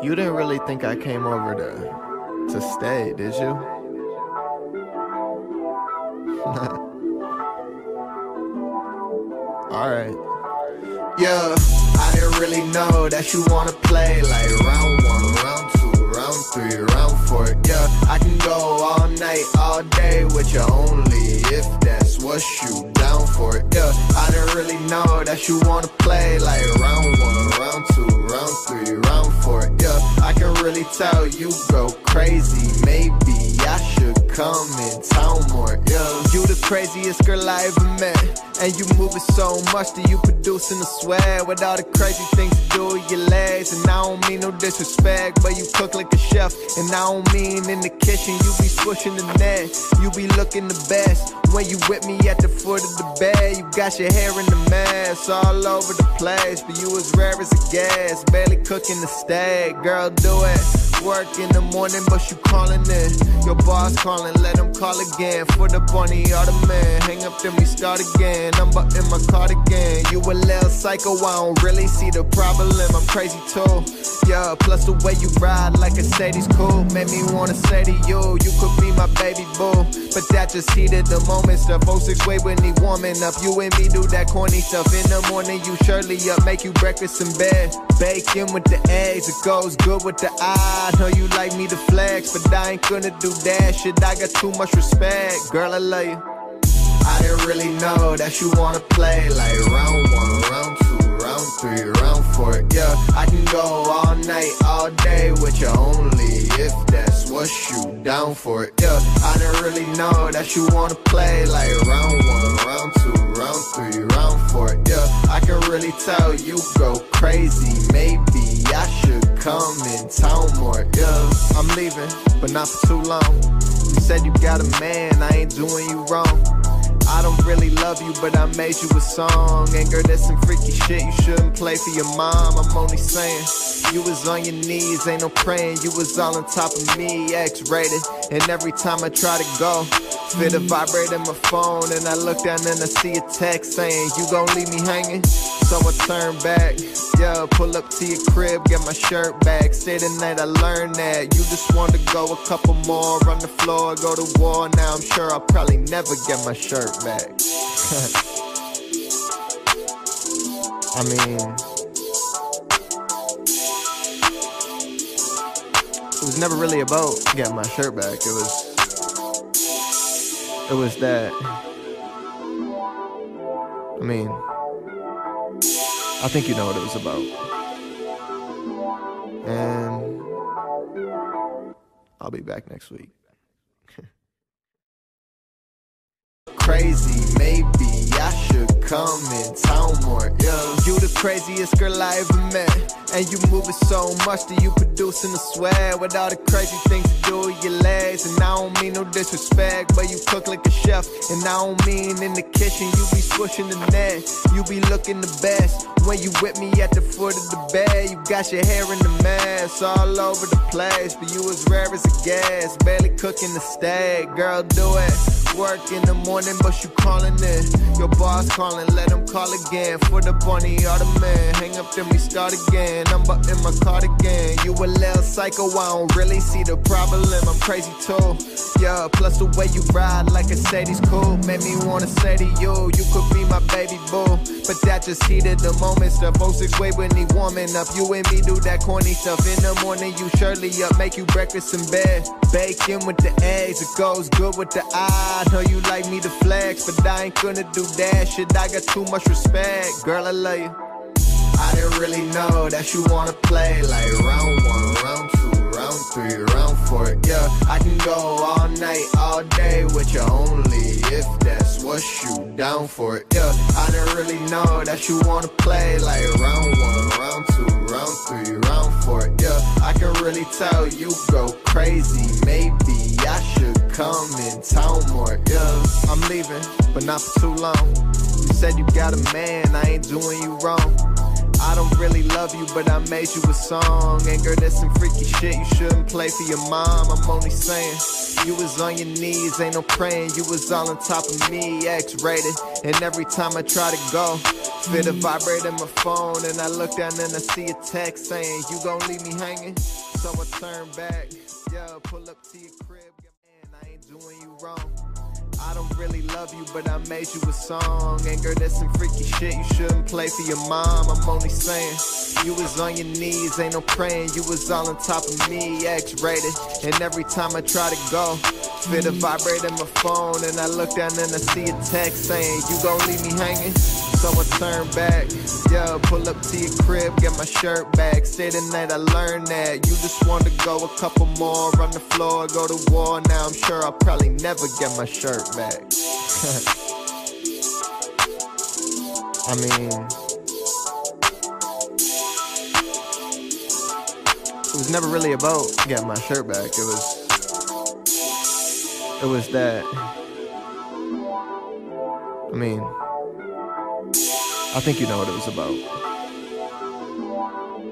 You didn't really think I came over to stay, did you? Alright. Yeah, I didn't really know that you wanna play like round 1, round 2, round 3, round 4. Yeah, I can go all night, all day with you only if that's what you down for. Yeah, I didn't really know that you wanna play like round 1, round 2, round 3, round 4. Yeah, I can really tell you go crazy. Maybe I should come in town more. Yeah, you the craziest girl I ever met. And you moving so much that you producing a sweat with all the crazy things you do with your legs. And I don't mean no disrespect, but you cook like a chef. And I don't mean in the kitchen, you be swishing the net. You be looking the best when you with me at the foot of the bed. You got your hair in the mess all over the place, but you as rare as a gas, barely cooking the steak. Girl, do it. Work in the morning, but you calling in. Your boss calling, let him call again. Foot up on the ottoman, hang up, then we start again. I'm up in my cardigan. You a little psycho, I don't really see the problem. I'm crazy too. Yeah, plus the way you ride like a Sadie's cool. Made me wanna say to you, you could be my baby boo. But that just heated the moment stuff. 06 way when he warming up. You and me do that corny stuff. In the morning, you surely up, make you breakfast in bed. Bacon with the eggs, it goes good with the eye. I know you like me to flex, but I ain't gonna do that shit. I got too much respect. Girl, I love you. I didn't really know that you wanna play like round 1, round 2, round 3, round 4. Yeah, I can go all night, all day with you only if that's what you down for. Yeah, I didn't really know that you wanna play like round 1, round 2, round 3, round 4. Yeah, I can really tell you go crazy. Maybe I should come in town more. Yeah, I'm leaving, but not for too long. You said you got a man, I ain't doing you wrong. I don't really love you, but I made you a song. And girl, that's some freaky shit you shouldn't play for your mom. I'm only saying, you was on your knees, ain't no praying. You was all on top of me, X-rated. And every time I try to go, feel the vibrate in my phone. And I look down and I see a text saying, you gon' leave me hanging? So I turn back, yeah, pull up to your crib, get my shirt back. Stay the night, I learned that you just want to go a couple more, run the floor, go to war. Now I'm sure I'll probably never get my shirt back. I mean, it was never really about getting my shirt back. It was that. I mean, I think you know what it was about. And I'll be back next week. Crazy, maybe I should come in town more. Yeah, you the craziest girl I ever met. And you moving so much that you producing a sweat with all the crazy things you do with your legs. And I don't mean no disrespect, but you cook like a chef. And I don't mean in the kitchen, you be swishing the net. You be looking the best when you with me at the foot of the bed. You got your hair in the mess all over the place, but you as rare as a gas, barely cooking the steak. Girl, do it. Work in the morning, but you calling in. Your boss calling, let him call again. Foot up on the ottoman, hang up, then we start again. I'm up in my cardigan. You a little psycho, I don't really see the problem. I'm crazy too. Yeah, plus the way you ride like a Sadie's cool. Made me wanna say to you, you could be my baby boo. But that just heated the moment stuff. 06 way when he warming up. You and me do that corny stuff. In the morning, you surely up, make you breakfast in bed. Bacon with the eggs, it goes good with the eye. I know you like me to flex, but I ain't gonna do that shit. I got too much respect. Girl, I love you. I didn't really know that you wanna play like round 1, round 2, round 3, round 4. Yeah, I can go all night, all day with you only if that's what you down for. Yeah, I didn't really know that you wanna play like round 1, round 2, round 3, round 4. Yeah, I can really tell you go crazy. Maybe I should come in town more. Yeah, I'm leaving, but not for too long. You said you got a man, I ain't doing you wrong. I don't really love you, but I made you a song. And girl, that's some freaky shit you shouldn't play for your mom. I'm only saying, you was on your knees, ain't no praying. You was all on top of me, X-rated. And every time I try to go, Feel the vibrate in my phone, and I look down and I see a text saying, you gon' leave me hanging? So I turn back, yeah, pull up to your crib. Man, I ain't doing you wrong. I don't really love you, but I made you a song. And girl, that's some freaky shit you shouldn't play for your mom. I'm only saying, you was on your knees, ain't no praying. You was all on top of me, X-rated. And every time I try to go, feel the vibrate in my phone, and I look down and I see a text saying, you gon' leave me hanging? So I turn back, yeah, pull up to your crib, get my shirt back. Stay the night, I learned that you just want to go a couple more, run the floor, go to war. Now I'm sure I'll probably never get my shirt back. I mean, it was never really about getting my shirt back. It was that, I mean, I think you know what it was about.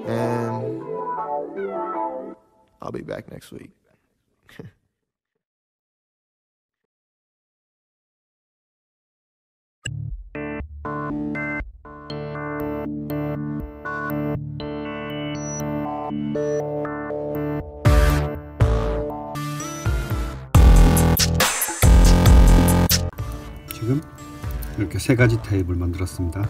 And I'll be back next week. 지금 이렇게 세 가지 테이블 만들었습니다.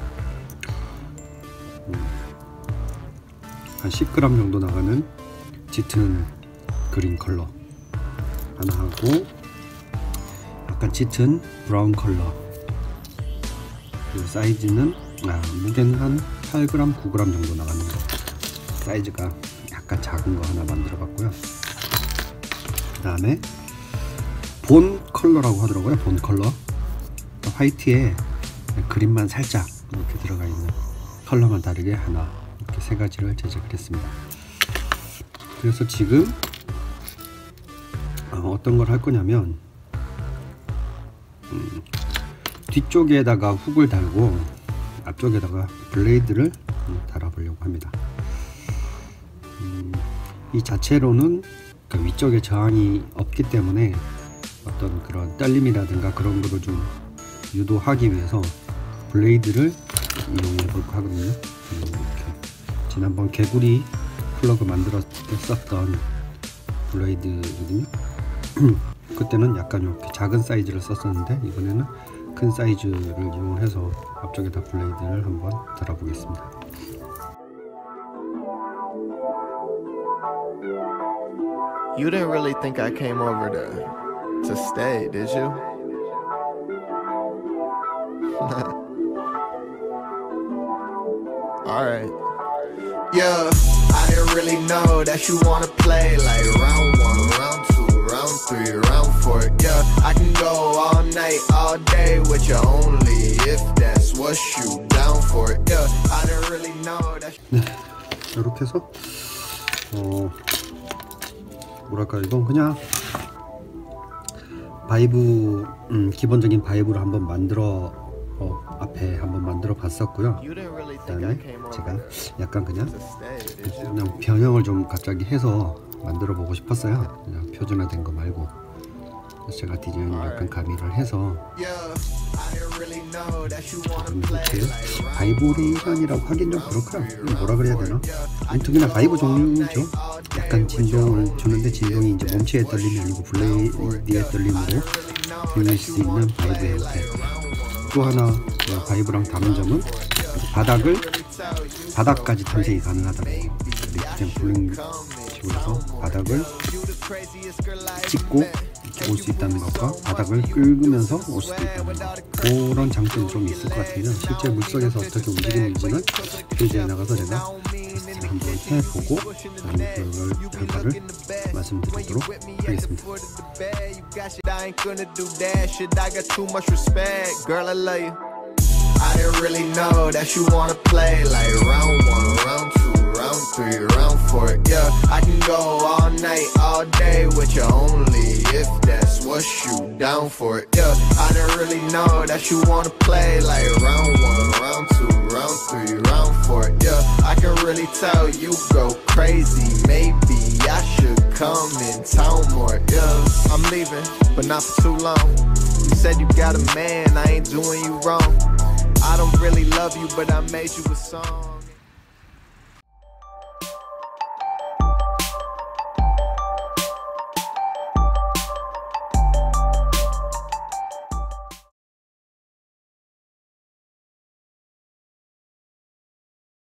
한 10g 정도 나가는 짙은 그린 컬러 하나 하고, 약간 짙은 브라운 컬러. 그리고 사이즈는 무게는 한 8g, 9g 정도 나가는 거, 사이즈가 약간 작은 거 하나 만들어 봤고요. 그 다음에 본 컬러라고 하더라고요. 본 컬러, 화이트에 그림만 살짝 이렇게 들어가 있는 컬러만 다르게 하나, 이렇게 세 가지를 제작을 했습니다. 그래서 지금 어떤 걸 할 거냐면, 뒤쪽에다가 훅을 달고 앞쪽에다가 블레이드를 달아보려고 합니다. 이 자체로는 그 위쪽에 저항이 없기 때문에 어떤 그런 떨림이라든가 그런 거를 좀 유도하기 위해서 블레이드를 이용해 볼까 하거든요. 이렇게 지난번 개구리 플러그 만들었을 때 썼던 블레이드거든요. 그때는 약간 이렇게 작은 사이즈를 썼었는데, 이번에는 큰 사이즈를 이용해서 앞쪽에다 블레이드를 한번 달아보겠습니다. You didn't really think I came over to stay, did you? Alright. Yeah, I didn't really know that you wanna play like round 1, round 2, round 3, round 4. Yeah, I can go all night, all day with you only if that's what you down for. Yeah, I didn't really know that. 네, 이렇게 해서 뭐랄까, 이건 그냥 바이브, 기본적인 바이브를 한번 만들어 앞에 한번 만들어 봤었고요. 그다음에 제가 약간 그냥 변형을 좀 갑자기 해서 만들어 보고 싶었어요. 그냥 표준화된 거 말고. 그래서 제가 디자인을 약간 가미를 해서 이렇게 바이브레이션이라고 하긴 좀 그렇고요. 뭐라 그래야 되나? 아무튼 그냥 바이브 종류죠. 약간 진동을 주는데, 진동이 이제 몸체의 떨림이 아니고 블레이드의 떨림으로 들릴 수 있는 바이브 형태. 또 하나 바이브랑 다른 점은 바닥까지 탐색이 가능하다고. 리프트 앰플링 식으로 바닥을 찍고 이렇게 올 수 있다는 것과 바닥을 끌면서 올 수도 있다는 것, 그런 장점이 좀 있을 것 같아요. 실제 물속에서 어떻게 움직이는지는 필드에 나가서 제가 테스트를 한번 해보고 그걸 결과를 말씀드리도록 하겠습니다. I didn't really know that you wanna play like round 1, round 2, round 3, round 4. Yeah, I can go all night, all day with you only if that's what you down for. Yeah, I didn't really know that you wanna play like round 1, round 2, round 3, round 4. Yeah, I can really tell you go crazy. Maybe I should come in town more. Yeah, I'm leaving, but not for too long. You said you got a man, I ain't doing you wrong. I don't really love you, but I made you a song.